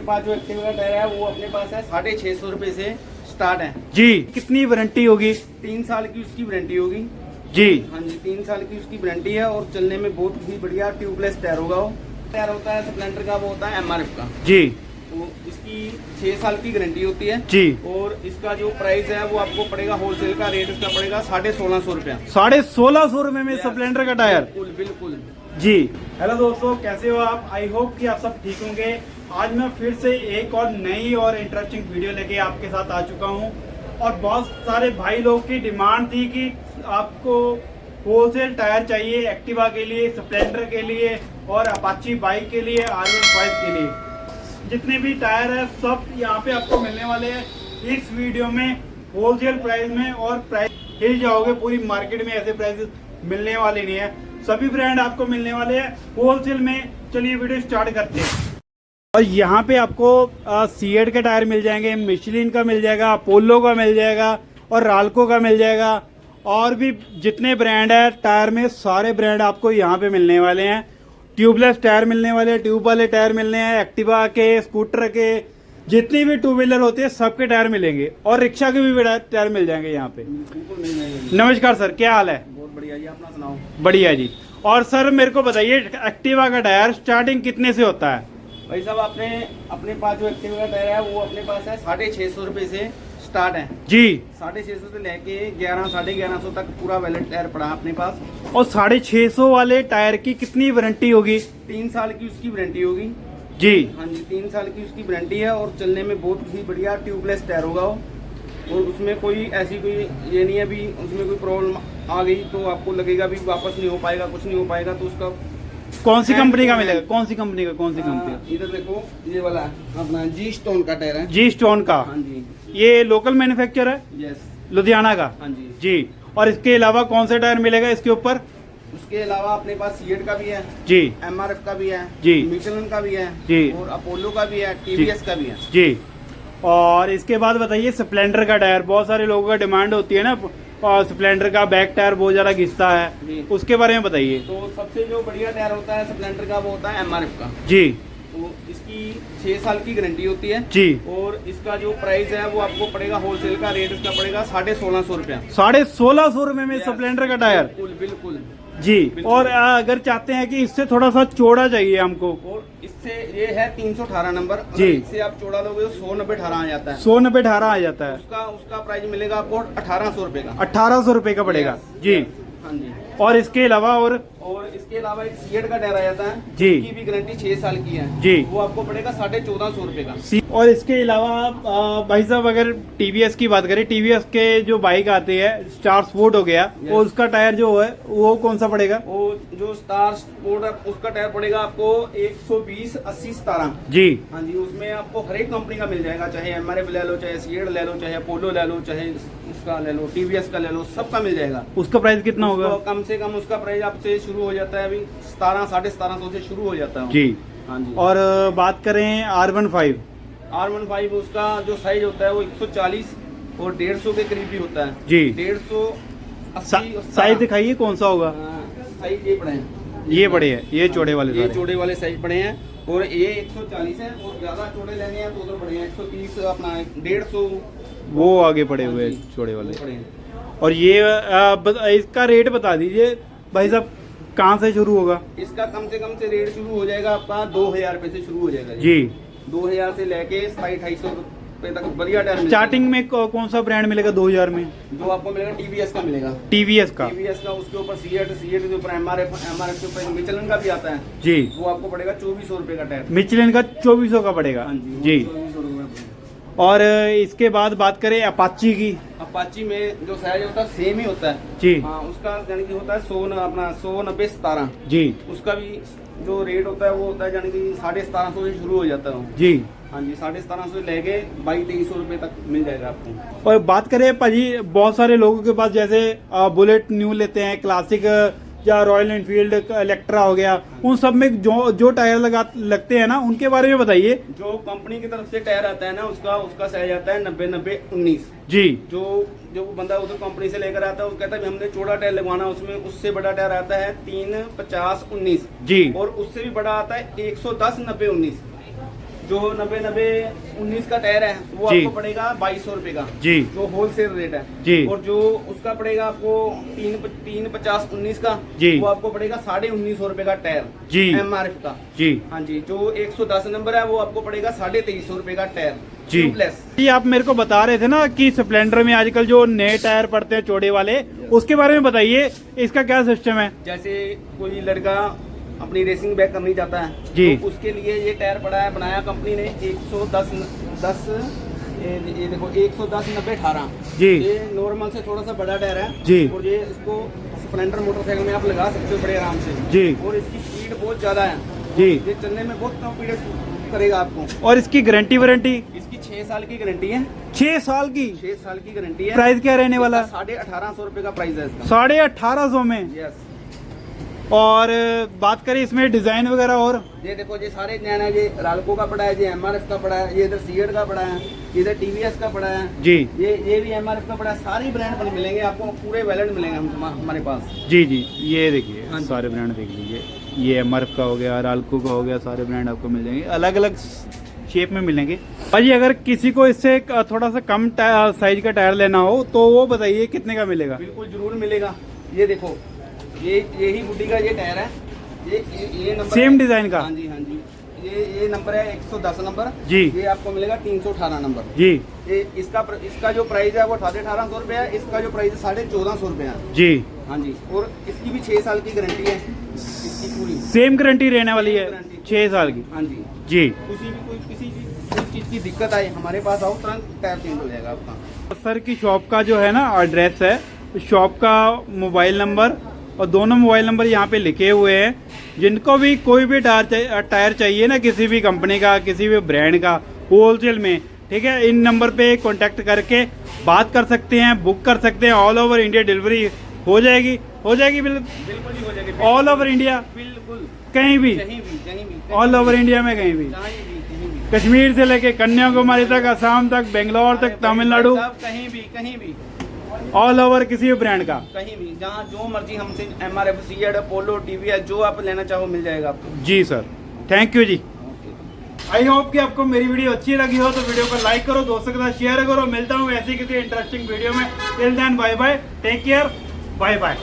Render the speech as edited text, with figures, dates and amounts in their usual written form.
पास जो एक्टिवा का टायर है वो अपने पास है 650 रुपए से स्टार्ट है जी। कितनी वारंटी होगी? 3 साल की उसकी वारंटी होगी जी। हाँ जी, 3 साल की उसकी वारंटी है और चलने में बहुत ही बढ़िया ट्यूबलेस टायर होगा। वो टायर होता है स्प्लेंडर का, वो होता है MRF का जी। तो इसकी 6 साल की गारंटी होती है जी। और इसका जो प्राइस है वो आपको पड़ेगा, होलसेल का रेट इसका पड़ेगा 1650 रुपया। 1650 रुपए में स्प्लेंडर का टायर। बिल्कुल बिल्कुल जी। हेलो दोस्तों, कैसे हो आप? आई होप कि आप सब ठीक होंगे। आज मैं फिर से एक और नई और इंटरेस्टिंग वीडियो लेके आपके साथ आ चुका हूं और बहुत सारे भाई लोगों की डिमांड थी कि आपको होलसेल टायर चाहिए एक्टिवा के लिए, स्प्लेंडर के लिए और अपाची बाइक के लिए, R15 के लिए। जितने भी टायर है सब यहाँ पे आपको मिलने वाले हैं इस वीडियो में होलसेल प्राइस में, और प्राइस हिल जाओगे। पूरी मार्केट में ऐसे प्राइस मिलने वाले नहीं है, सभी ब्रांड आपको मिलने वाले हैं होलसेल में। चलिए वीडियो स्टार्ट करते हैं। और यहाँ पे आपको सीएट के टायर मिल जाएंगे, मिशलिन का मिल जाएगा, अपोलो का मिल जाएगा और राल्को का मिल जाएगा, और भी जितने ब्रांड है टायर में सारे ब्रांड आपको यहाँ पे मिलने वाले हैं। ट्यूबलेस टायर मिलने वाले हैं, ट्यूब वाले टायर मिलने हैं, एक्टिवा के, स्कूटर के, जितनी भी टू व्हीलर होती है सबके टायर मिलेंगे और रिक्शा के भी टायर मिल जाएंगे यहाँ पे। नमस्कार सर, क्या हाल है? बहुत बढ़िया जी, अपना सुनाओ। बढ़िया जी। और सर मेरे को बताइए, एक्टिवा का टायर स्टार्टिंग कितने से होता है? भाई साहब अपने पास जो एक्टिवा का टायर है वो अपने पास है 650 रुपए से स्टार्ट है जी। 650 से लेके 1100 1150 तक पूरा वैलिड टायर पड़ा है अपने पास। और 650 वाले टायर की कितनी वारंटी होगी? 3 साल की उसकी वारंटी होगी जी। हाँ जी, 3 साल की उसकी वारंटी है और चलने में बहुत ही बढ़िया ट्यूबलेस टायर होगा वो। और उसमें कोई ऐसी कोई ये नहीं है भी उसमें कोई प्रॉब्लम आ गई तो आपको लगेगा भी वापस नहीं हो पाएगा, कुछ नहीं हो पाएगा। तो उसका कौन सी कंपनी का मिलेगा? कौन सी कंपनी का? कौन सी कंपनी? इधर देखो, ये वाला अपना जी स्टोन का टायर है। जी स्टोन का। हाँ जी, ये लोकल मैन्युफैक्चर है यस, लुधियाना का। हाँ जी जी। और इसके अलावा कौन सा टायर मिलेगा इसके ऊपर? उसके अलावा अपने पास सीएट का भी है जी, MRF का भी है जी, मिशलिन का भी है जी, और अपोलो का भी है, TVS का भी है जी। और इसके बाद बताइए स्प्लेंडर का टायर, बहुत सारे लोगों का डिमांड होती है ना, और स्प्लेंडर का बैक टायर बहुत ज्यादा घिसता है, उसके बारे में बताइए। तो सबसे जो बढ़िया टायर होता है स्प्लेंडर का वो होता है MRF का जी। तो इसकी 6 साल की गारंटी होती है जी। और इसका जो प्राइस है वो आपको पड़ेगा, होलसेल का रेट इसका पड़ेगा 1650 रुपया। 1650 रुपए में स्प्लेंडर का टायर। बिल्कुल बिल्कुल जी। और अगर चाहते हैं कि इससे थोड़ा सा चौड़ा चाहिए हमको, और इससे ये है 318 नंबर, जी। इससे आप चौड़ा लोगे तो 190-18 आ जाता है। 190-18 आ जाता है। उसका प्राइस मिलेगा आपको 1800 रुपए का। 1800 रुपए का पड़ेगा जी। हाँ जी। और इसके अलावा और इसके अलावा एक सीएट का टायर आ जाता है जी, की भी गारंटी 6 साल की है जी, वो आपको पड़ेगा 1450 रुपए का। और इसके अलावा भाई साहब अगर टीवीएस की बात करें, टीवीएस के जो बाइक आते हैं, स्टार स्पोर्ट हो गया, वो उसका टायर जो है वो कौन सा पड़ेगा? वो जो स्टार स्पोर्ट है उसका टायर पड़ेगा आपको 120 80 17 जी। हाँ जी, उसमें आपको हर एक कंपनी का मिल जाएगा, चाहे MRF ले लो, चाहे सीएट ले लो, चाहे अपोलो ले लो, चाहे उसका ले लो, TVS का ले लो, सबका मिल जाएगा। उसका प्राइस कितना होगा? कम से कम उसका प्राइस आपसे शुरू हो जाता है अभी 1700 1750 से शुरू हो जाता है जी। हाँ जी। और बात करें R15 उसका जो साइज होता है वो 140 और 150 के करीब भी होता है जी। 150 साइज दिखाइए कौन सा होगा? साइज ये पड़े हैं, ये बड़े हैं, ये चौड़े वाले ये सारे। चौड़े वाले साइज पड़े हैं और ये 140 है और ज्यादा चौड़े लेने हैं तो उधर पड़े हैं 130 अपना 150 वो आगे पड़े हुए हाँ हैं जी, चौड़े वाले। वो पड़े हैं। और ये इसका रेट बता दीजिए भाई साहब, कहाँ से शुरू होगा? इसका कम से रेट शुरू हो जाएगा आपका 2000 रुपए से शुरू हो जाएगा जी। 2000 से लेके 250 रुपए तक बढ़िया टायर मिलेगा। स्टार्टिंग में कौन सा ब्रांड मिलेगा 2000 में? जो आपको मिलेगा TVS का मिलेगा, टीवीएस का। TVS का, उसके ऊपर सीएट के ऊपर MRF के ऊपर मिशलिन का भी आता है जी। वो आपको पड़ेगा 2400 रुपए का टायर। मिचलिन का 2400 का पड़ेगा हाँ जी, जी। 2400 रुपए। और इसके बाद बात करें अपाची की। अपाची में जो साइज होता है सेम ही होता है जी। हाँ, उसका यानी कि होता है 190 17 जी। उसका भी जो रेट होता है वो होता है यानी कि 1750 से शुरू हो जाता है जी। हाँ जी, 1750 से लेके 2200 रुपए तक मिल जाएगा आपको। और बात करें भाजी, बहुत सारे लोगों के पास जैसे बुलेट न्यू लेते हैं, क्लासिक या रॉयल एनफील्ड इलेक्ट्रा हो गया, उन सब में जो टायर लगते हैं ना, उनके बारे में बताइए। जो कंपनी की तरफ से टायर आता है ना उसका साइज आता है 90-90-19 जी। जो बंदा उधर कंपनी से लेकर आता है वो कहता है हमने चौड़ा टायर लगवाना, उसमें उससे बड़ा टायर आता है 350-19 जी। और उससे भी बड़ा आता है 110-90-19 जो 90-90-19 का टायर है वो जी। आपको पड़ेगा 2200 रुपए का जी जो होलसेल रेट है जी। और जो उसका पड़ेगा आपको 350-19 का जी। वो आपको पड़ेगा 1950 रुपए का टायर जी। MRF का। जी हाँ जी, जो 110 नंबर है वो आपको पड़ेगा 2350 रुपए का टायर जी। ट्यूबलेस। ये आप मेरे को बता रहे थे ना कि स्प्लेंडर में आजकल जो नए टायर पड़ते हैं चौड़े वाले, उसके बारे में बताइए, इसका क्या सिस्टम है? जैसे कोई लड़का अपनी रेसिंग बैक करनी चाहता है जी। तो उसके लिए ये टायर पड़ा है, बनाया कंपनी ने 110 ये देखो 110-90-18 जी। ये नॉर्मल से थोड़ा सा बड़ा टायर है जी। और ये इसको स्प्लेंडर मोटरसाइकिल में आप लगा सकते हो बड़े आराम से जी। और इसकी स्पीड बहुत ज्यादा है जी। ये चलने में बहुत कॉन्फिडेंस करेगा आपको। और इसकी गारंटी वारंटी? इसकी 6 साल की गारंटी है। 6 साल की? 6 साल की गारंटी है। प्राइस क्या रहने वाला? 1850 रुपए का प्राइस है इसका। 1850 में? यस। और बात करें इसमें डिजाइन वगैरह और? ये देखो ये सारे नया नया, ये राल्को का पड़ा है, ये MRF का पड़ा है, ये इधर सीएट का पड़ा है, इधर TVS का पड़ा है जी। ये भी MRF का पड़ा है। सारी ब्रांड पर मिलेंगे आपको, पूरे वैलेंट मिलेंगे हमारे पास। जी जी। ये देखिए हाँ जी। सारे ब्रांड देख लीजिए, ये MRF का हो गया, राल्को का हो गया, सारे ब्रांड आपको मिल जाएंगे, अलग अलग शेप में मिलेंगे। भाई अगर किसी को इससे थोड़ा सा कम साइज का टायर लेना हो तो वो बताइए कितने का मिलेगा? बिल्कुल जरूर मिलेगा। ये देखो यही बुड्डी का ये टायर है, ये नंबर सेम है। डिजाइन का? हाँ जी हाँ जी। ये नंबर है 110 नंबर जी। ये आपको मिलेगा 318 नंबर जी ये इसका जो प्राइस है वो 1850 रुपये है, इसका जो प्राइस है 1450 रुपये है। जी। हाँ जी, और इसकी भी 6 साल की गारंटी है इसकी पूरी। सेम गारंटी रहने वाली है? गारंटी। 6 साल की? हाँ जी। जी। किसी चीज की दिक्कत आए हमारे पास आओ, तुरंत टायर चेंज हो जाएगा आपका। सर की शॉप का जो है ना एड्रेस है, शॉप का मोबाइल नंबर और दोनों मोबाइल नंबर यहाँ पे लिखे हुए हैं। जिनको भी कोई भी टायर चाहिए ना, किसी भी कंपनी का, किसी भी ब्रांड का, होलसेल में, ठीक है, इन नंबर पे कांटेक्ट करके बात कर सकते हैं, बुक कर सकते हैं। ऑल ओवर इंडिया डिलीवरी हो जाएगी बिल्कुल ही हो जाएगी। All over India? बिल्कुल कहीं भी? कहीं भी ऑल ओवर इंडिया में कहीं भी? कहीं भी। कश्मीर से लेके कन्याकुमारी तक, असम तक, बेंगलोर तक, तमिलनाडु, कहीं भी ऑल ओवर किसी भी ब्रांड का? कहीं भी, जहाँ जो मर्जी हमसे MRF, सीएट, पोलो, TVS जो आप लेना चाहो मिल जाएगा आपको। जी सर, थैंक यू जी। आई होप कि आपको मेरी वीडियो अच्छी लगी हो तो वीडियो को लाइक करो, दोस्तों के साथ शेयर करो। मिलता हूँ ऐसी किसी इंटरेस्टिंग वीडियो में। Till then bye bye, take care, bye bye.